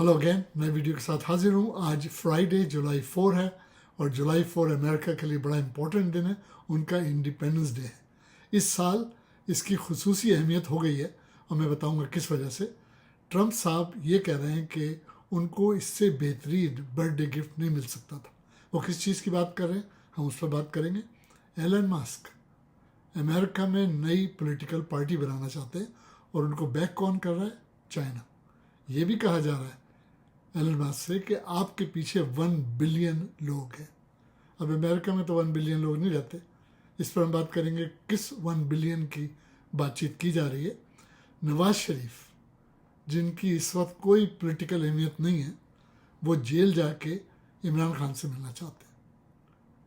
Hello again, मैं video के साथ हाजिर हूँ। आज फ्राइडे जुलाई 4 है और जुलाई 4 अमेरिका के लिए बड़ा इम्पोर्टेंट दिन है। उनका इंडिपेंडेंस डे है। इस साल इसकी खुसूसी अहमियत हो गई है और मैं बताऊंगा किस वजह से। ट्रंप साहब ये कह रहे हैं कि उनको इससे बेहतरीन बर्थडे गिफ्ट नहीं मिल सकता था। वो किस चीज़ की बात कर रहे हैं, हम उस पर बात करेंगे। एलन मस्क अमेरिका में नई पॉलिटिकल पार्टी बनाना चाहते हैं और उनको बैक कौन कर रहा है? चाइना। ये भी कहा जा रहा है एलन मस्क से कि आपके पीछे 1 बिलियन लोग हैं। अब अमेरिका में तो 1 बिलियन लोग नहीं रहते। इस पर हम बात करेंगे किस 1 बिलियन की बातचीत की जा रही है। नवाज शरीफ, जिनकी इस वक्त कोई पॉलिटिकल अहमियत नहीं है, वो जेल जाके इमरान खान से मिलना चाहते हैं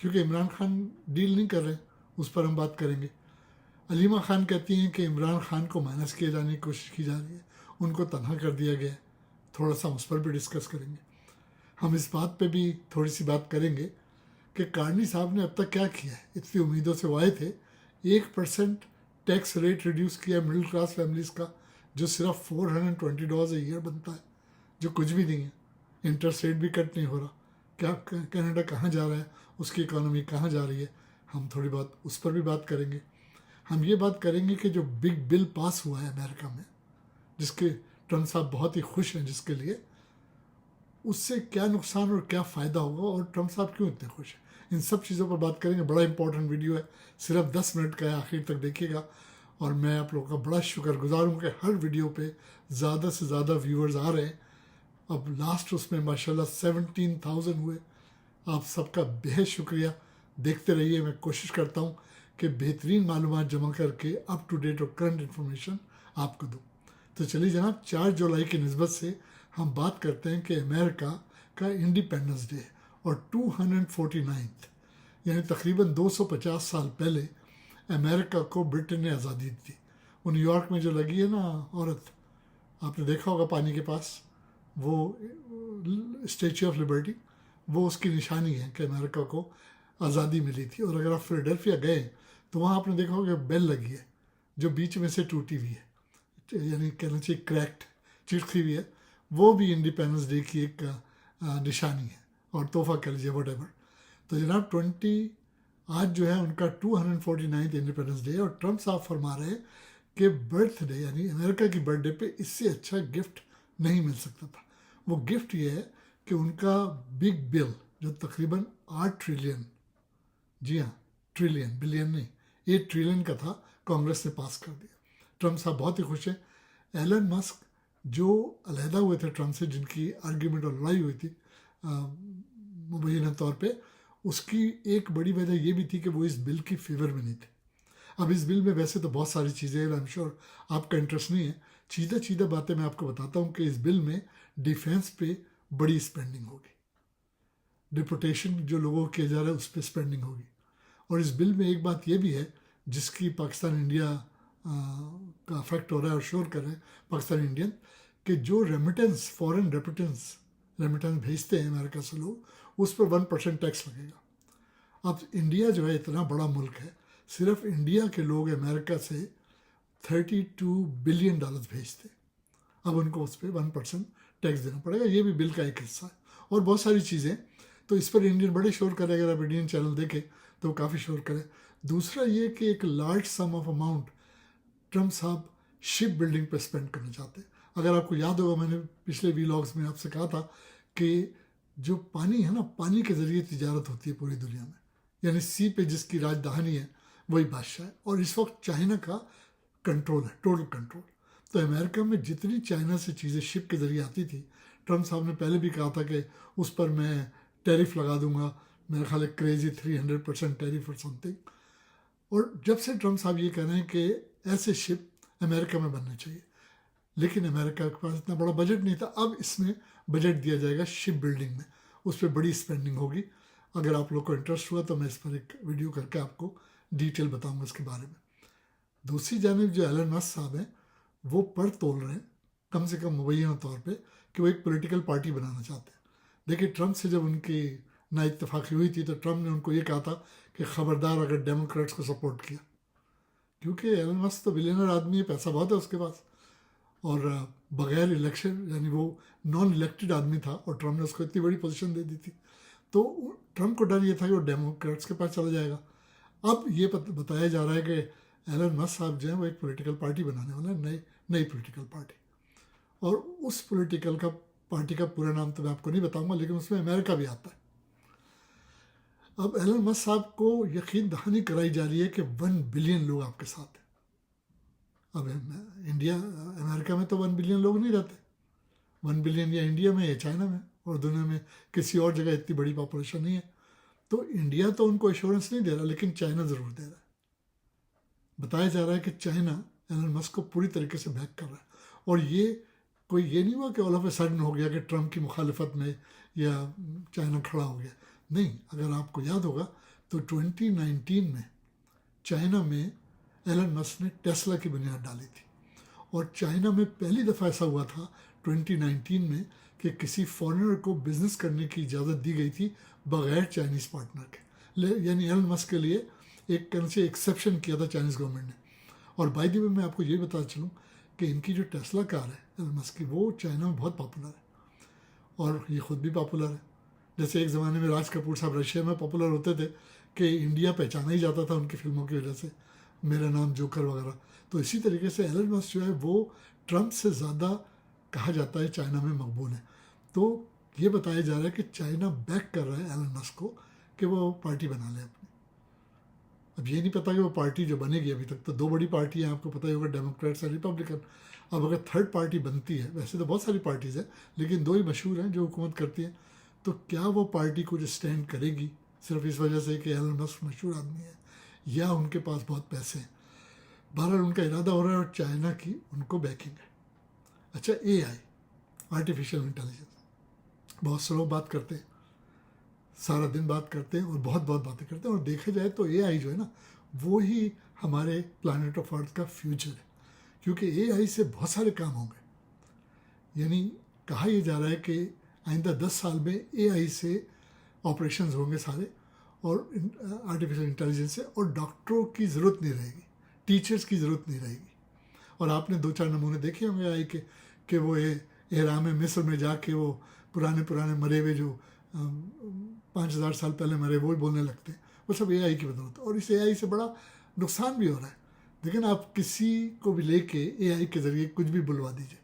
क्योंकि इमरान खान डील नहीं कर रहे। उस पर हम बात करेंगे। अलीमा खान कहती हैं कि इमरान खान को माइनस किए जाने की कोशिश की जा रही है, उनको तनहा कर दिया गया है। थोड़ा सा उस पर भी डिस्कस करेंगे। हम इस बात पे भी थोड़ी सी बात करेंगे कि कार्नी साहब ने अब तक क्या किया है। इतनी उम्मीदों से वो आए थे। 1% टैक्स रेट रिड्यूस किया मिडिल क्लास फैमिलीज़ का, जो सिर्फ $420 ईयर बनता है, जो कुछ भी नहीं है। इंटरेस्ट रेट भी कट नहीं हो रहा। क्या कनाडा कहाँ जा रहा है, उसकी इकोनॉमी कहाँ जा रही है, हम थोड़ी बात उस पर भी बात करेंगे। हम ये बात करेंगे कि जो बिग बिल पास हुआ है अमेरिका में, जिसके ट्रंप साहब बहुत ही खुश हैं, जिसके लिए उससे क्या नुकसान और क्या फ़ायदा होगा और ट्रंप साहब क्यों इतने खुश हैं, इन सब चीज़ों पर बात करेंगे। बड़ा इंपॉर्टेंट वीडियो है, सिर्फ 10 मिनट का है, आखिर तक देखिएगा। और मैं आप लोगों का बड़ा शुक्रगुजार हूँ कि हर वीडियो पे ज़्यादा से ज़्यादा व्यूअर्स आ रहे हैं। अब लास्ट उसमें माशाल्लाह 17,000 हुए। आप सबका बेहद शुक्रिया। देखते रहिए। मैं कोशिश करता हूँ कि बेहतरीन मालूमात जमा करके अप टू डेट और करंट इन्फॉर्मेशन आपको दूँ। तो चलिए जनाब, 4 जुलाई की निस्बत से हम बात करते हैं कि अमेरिका का इंडिपेंडेंस डे और 249th यानी तकरीबन 250 साल पहले अमेरिका को ब्रिटेन ने आज़ादी दी थी। वो न्यूयॉर्क में जो लगी है ना औरत, आपने देखा होगा पानी के पास, वो स्टैच्यू ऑफ लिबर्टी, वो उसकी निशानी है कि अमेरिका को आज़ादी मिली थी। और अगर आप फिलाडेल्फिया गए तो वहाँ आपने देखा होगा बेल लगी है जो बीच में से टूटी हुई है, यानी कहना चाहिए क्रैक्ड, चिटकी हुई है। वो भी इंडिपेंडेंस डे की एक निशानी है और तोहफा कह लीजिए, वट एवर। तो जनाब 20 आज जो है उनका 249th इंडिपेंडेंस डे और ट्रंप साहब फरमा रहे हैं कि बर्थडे यानी अमेरिका की बर्थडे पे इससे अच्छा गिफ्ट नहीं मिल सकता था। वो गिफ्ट ये है कि उनका बिग बिल जो तकरीबन 8 ट्रिलियन, जी हाँ ट्रिलियन, बिलियन नहीं, 8 ट्रिलियन का था, कांग्रेस ने पास कर दिया। ट्रंप साहब बहुत ही खुश हैं। एलन मस्क जो अलहदा हुए थे ट्रंप से, जिनकी आर्ग्यूमेंट और लड़ाई हुई थी मुबैना तौर पे, उसकी एक बड़ी वजह ये भी थी कि वो इस बिल की फेवर में नहीं थे। अब इस बिल में वैसे तो बहुत सारी चीज़ें हैं, आई एम श्योर आपका इंटरेस्ट नहीं है। सीधा सीधा बातें मैं आपको बताता हूँ कि इस बिल में डिफेंस पे बड़ी स्पेंडिंग होगी, डिपोटेशन जो लोगों को किया जा रहा है उस पर स्पेंडिंग होगी। और इस बिल में एक बात ये भी है जिसकी पाकिस्तान इंडिया का अफेक्ट हो रहा है और शोर कर रहे हैं पाकिस्तान इंडियन, कि जो रेमिटेंस, फॉरेन रेमिटेंस भेजते हैं अमेरिका से लोग, उस पर 1% टैक्स लगेगा। अब इंडिया जो है इतना बड़ा मुल्क है, सिर्फ इंडिया के लोग अमेरिका से $32 बिलियन भेजते हैं। अब उनको उस पर 1% टैक्स देना पड़ेगा। ये भी बिल का एक हिस्सा है और बहुत सारी चीज़ें। तो इस पर इंडियन बड़े शोर करे। अगर आप इंडियन चैनल देखें तो काफ़ी शोर करे। दूसरा ये कि एक large some of amount Trump साहब शिप बिल्डिंग पर स्पेंड करना चाहते हैं। अगर आपको याद होगा, मैंने पिछले वीलॉग्स में आपसे कहा था कि जो पानी है ना, पानी के ज़रिए तिजारत होती है पूरी दुनिया में, यानी सी पे जिसकी राजधानी है वही बादशाह है। और इस वक्त चाइना का कंट्रोल है, टोटल कंट्रोल। तो अमेरिका में जितनी चाइना से चीज़ें शिप के ज़रिए आती थी, ट्रंप साहब ने पहले भी कहा था कि उस पर मैं टैरिफ लगा दूंगा, मेरा ख्याल है क्रेजी 300% टैरिफ और समथिंग। और जब से ट्रंप साहब ये कह रहे हैं कि ऐसे शिप अमेरिका में बनने चाहिए, लेकिन अमेरिका के पास इतना बड़ा बजट नहीं था। अब इसमें बजट दिया जाएगा शिप बिल्डिंग में, उस पर बड़ी स्पेंडिंग होगी। अगर आप लोग को इंटरेस्ट हुआ तो मैं इस पर एक वीडियो करके आपको डिटेल बताऊंगा इसके बारे में। दूसरी जानिब जो एलन मस्क साहब हैं, वो पर तोल रहे हैं कम से कम मुबैना तौर पे कि वो एक पॉलिटिकल पार्टी बनाना चाहते हैं। देखिए, ट्रंप से जब उनकी ना इत्तेफाकी हुई थी तो ट्रंप ने उनको ये कहा था कि ख़बरदार अगर डेमोक्रेट्स को सपोर्ट किया, क्योंकि एलन मस्क तो बिलियनर आदमी है, पैसा बहुत है उसके पास। और बगैर इलेक्शन, यानी वो नॉन इलेक्टेड आदमी था और ट्रम्प ने उसको इतनी बड़ी पोजीशन दे दी थी, तो ट्रम्प को डर ये था कि वो डेमोक्रेट्स के पास चला जाएगा। अब ये बताया जा रहा है कि एलन मस्क साहब जो है वो एक पॉलिटिकल पार्टी बनाने वाला है, नई पॉलिटिकल पार्टी। और उस पॉलिटिकल का पार्टी का पूरा नाम तो मैं आपको नहीं बताऊंगा, लेकिन उसमें अमेरिका भी आता है। अब एलन मस्क साहब को यकीन दहानी कराई जा रही है कि 1 बिलियन लोग आपके साथ हैं। अब इंडिया, अमेरिका में तो 1 बिलियन लोग नहीं रहते। 1 बिलियन या इंडिया में या चाइना में, और दुनिया में किसी और जगह इतनी बड़ी पॉपुलेशन नहीं है। तो इंडिया तो उनको एश्योरेंस नहीं दे रहा, लेकिन चाइना ज़रूर दे रहा है। बताया जा रहा है कि चाइना एलन मस्क को पूरी तरीके से बैक कर रहा है। और ये कोई ये नहीं हुआ कि ऑल ऑफ ए सडन हो गया कि ट्रम्प की मुखालिफत में या चाइना खड़ा हो गया। नहीं, अगर आपको याद होगा तो 2019 में चाइना में एलन मस्क ने टेस्ला की बुनियाद डाली थी। और चाइना में पहली दफ़ा ऐसा हुआ था 2019 में कि किसी फॉरेनर को बिजनेस करने की इजाज़त दी गई थी बग़ैर चाइनीज़ पार्टनर के। यानी एलन मस्क के लिए एक तरह से एक्सेप्शन किया था चाइनीज़ गवर्नमेंट ने। और बाय द वे मैं आपको ये बता चलूँ कि इनकी जो टेस्ला कार है एलन मस्क की, वो चाइना में बहुत पॉपुलर है और ये ख़ुद भी पॉपुलर है। जैसे एक ज़माने में राज कपूर साहब रशिया में पॉपुलर होते थे कि इंडिया पहचाना ही जाता था उनकी फिल्मों की वजह से, मेरा नाम जोकर वगैरह। तो इसी तरीके से एलन मस्क जो है वो ट्रम्प से ज़्यादा कहा जाता है चाइना में मकबूल है। तो ये बताया जा रहा है कि चाइना बैक कर रहा है एलन मस्क को कि वो पार्टी बना ले अपनी। अब ये नहीं पता कि वो पार्टी जो बनेगी, अभी तक तो 2 बड़ी पार्टी हैं, आपको पता ही होगा, डेमोक्रेट्स और रिपब्लिकन। अब अगर थर्ड पार्टी बनती है, वैसे तो बहुत सारी पार्टीज़ हैं लेकिन 2 ही मशहूर हैं जो हुकूमत करती हैं, तो क्या वो पार्टी कुछ स्टैंड करेगी सिर्फ इस वजह से कि एलन मस्क मशहूर आदमी है या उनके पास बहुत पैसे हैं। बहरहाल उनका इरादा हो रहा है और चाइना की उनको बैकिंग है। अच्छा, AI, आर्टिफिशियल इंटेलिजेंस, बहुत से लोग बात करते हैं, सारा दिन बात करते हैं और बहुत बातें करते हैं। और देखा जाए तो AI जो है ना, वो ही हमारे प्लानट ऑफ अर्थ का फ्यूचर है, क्योंकि AI से बहुत सारे काम होंगे। यानी कहा यह जा रहा है कि आइंदा 10 साल में AI से ऑपरेशंस होंगे सारे, और आर्टिफिशियल इंटेलिजेंस से, और डॉक्टरों की ज़रूरत नहीं रहेगी, टीचर्स की ज़रूरत नहीं रहेगी। और आपने 2-4 नमूने देखे होंगे AI के कि वो एहराम मिस्र में जाके वो पुराने मरे हुए जो 5000 साल पहले मरे वो ही बोलने लगते हैं। वो सब AI की बदौलत। और इस AI से बड़ा नुकसान भी हो रहा है। लेकिन आप किसी को भी लेके AI के ज़रिए कुछ भी बुलवा दीजिए।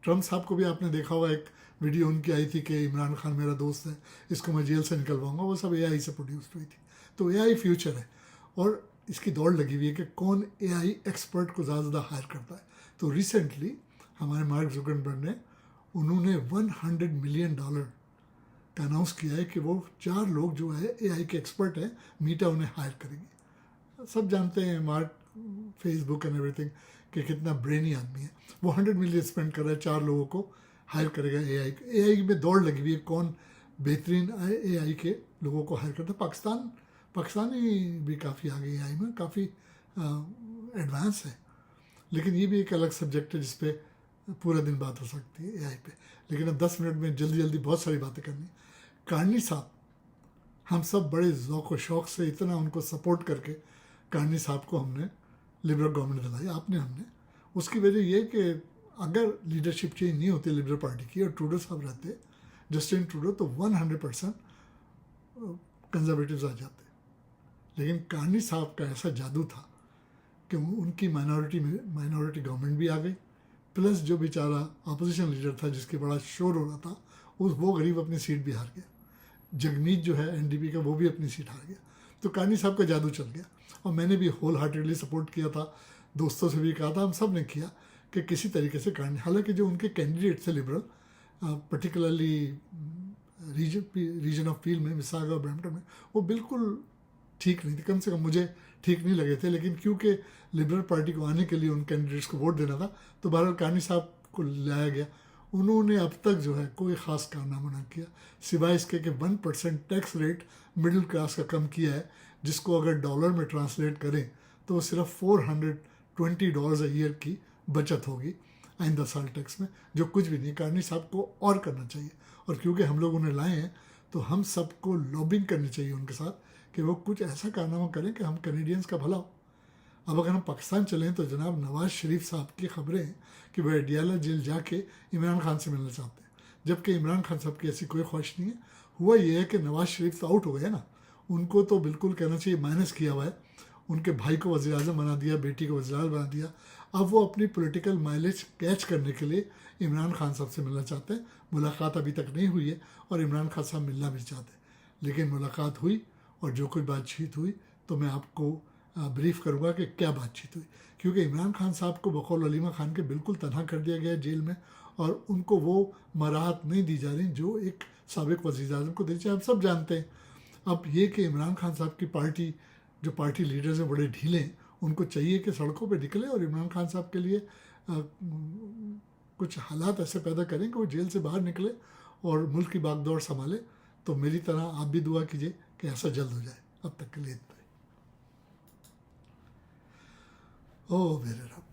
ट्रम्प साहब को भी आपने देखा होगा, एक वीडियो उनकी आई थी कि इमरान खान मेरा दोस्त है, इसको मैं जेल से निकलवाऊंगा, वो सब AI से प्रोड्यूस हुई थी। तो AI फ्यूचर है और इसकी दौड़ लगी हुई है कि कौन AI एक्सपर्ट को ज़्यादा हायर करता है। तो रिसेंटली हमारे मार्क जुकरबर्ग ने, उन्होंने $100 मिलियन का अनाउंस किया है कि वो 4 लोग जो है AI के एक्सपर्ट हैं, मीटा उन्हें हायर करेगी। सब जानते हैं मार्क, फेसबुक एंड एवरीथिंग, कि कितना ब्रेनी आदमी है। वो 100 मिलियन स्पेंड कर रहा है, 4 लोगों को हायर करेगा AI में दौड़ लगी हुई है कौन बेहतरीन AI के लोगों को हायर करता है। पाकिस्तानी भी काफ़ी आगे AI में, काफ़ी एडवांस है। लेकिन ये भी एक अलग सब्जेक्ट है जिस पे पूरा दिन बात हो सकती है AI पे। लेकिन अब 10 मिनट में जल्दी बहुत सारी बातें करनी। कार्नी साहब, हम सब बड़े ज़ौक़ व शौक़ से इतना उनको सपोर्ट करके कार्नी साहब को हमने लिबरल गवर्नमेंट दिलाई, आपने हमने। उसकी वजह ये कि अगर लीडरशिप चेंज नहीं होती लिबरल पार्टी की और ट्रूडो साहब रहते, जस्टिन ट्रूडो, तो 100% कंजर्वेटिव्स आ जाते। लेकिन कार्नी साहब का ऐसा जादू था कि उनकी माइनॉरिटी गवर्नमेंट भी आ गई, प्लस जो बेचारा अपोजिशन लीडर था जिसके बड़ा शोर हो रहा था, वो गरीब अपनी सीट भी हार गया। जगमीत जो है NDP का, वो भी अपनी सीट हार गया। तो कार्नी साहब का जादू चल गया। और मैंने भी होल हार्टेडली सपोर्ट किया था, दोस्तों से भी कहा था, हम सब ने किया कि किसी तरीके से कार्नी, हालांकि जो उनके कैंडिडेट थे liberal, particularly region of field में, मिसागा और ब्रैम्पटन में, वो बिल्कुल ठीक नहीं थे, कम से कम मुझे ठीक नहीं लगे थे। लेकिन क्योंकि लिबरल पार्टी को आने के लिए उन कैंडिडेट्स को वोट देना था, तो बहरहाल कार्नी साहब को लाया गया। उन्होंने अब तक जो है कोई ख़ास कारनामा ना किया, सिवाय इसके कि 1% टैक्स रेट मिडिल क्लास का कम किया है, जिसको अगर डॉलर में ट्रांसलेट करें तो सिर्फ $420 अ ईयर की बचत होगी आइंदा साल टैक्स में, जो कुछ भी नहीं। कार्नी साहब को और करना चाहिए, और क्योंकि हम लोग उन्हें लाए हैं तो हम सबको लॉबिंग करनी चाहिए उनके साथ कि वो कुछ ऐसा कारनामा करें कि हम कैनेडियंस का भला हो। अब अगर हम पाकिस्तान चलें तो जनाब नवाज़ शरीफ साहब की खबरें हैं कि वह अडियाला जेल जाके इमरान खान से मिलना चाहते हैं, जबकि इमरान खान साहब की ऐसी कोई ख्वाहिश नहीं है। हुआ ये है कि नवाज़ शरीफ तो आउट हो गए ना, उनको तो बिल्कुल कहना चाहिए माइनस किया हुआ है। उनके भाई को वज़ीर आज़म बना दिया, बेटी को वज़ीर आज़म बना दिया। अब वो अपनी पॉलिटिकल माइलेज कैच करने के लिए इमरान खान साहब से मिलना चाहते हैं। मुलाकात अभी तक नहीं हुई है और इमरान खान साहब मिलना भी चाहते हैं, लेकिन मुलाकात हुई और जो कुछ बातचीत हुई तो मैं आपको ब्रीफ करूँगा कि क्या बातचीत हुई। क्योंकि इमरान खान साहब को बकौल अलीमा खान के बिल्कुल तनहा कर दिया गया जेल में और उनको वो मराहत नहीं दी जा रही जो एक साबिक वज़ीर आज़म को दी जाए। हम सब जानते हैं अब ये कि इमरान खान साहब की पार्टी, जो पार्टी लीडर्स हैं बड़े ढीले हैं, उनको चाहिए कि सड़कों पे निकले और इमरान खान साहब के लिए कुछ हालात ऐसे पैदा करें कि वो जेल से बाहर निकले और मुल्क की बागडोर संभाले। तो मेरी तरह आप भी दुआ कीजिए कि ऐसा जल्द हो जाए। अब तक के लिए इतना ही। ओ मेरे रब।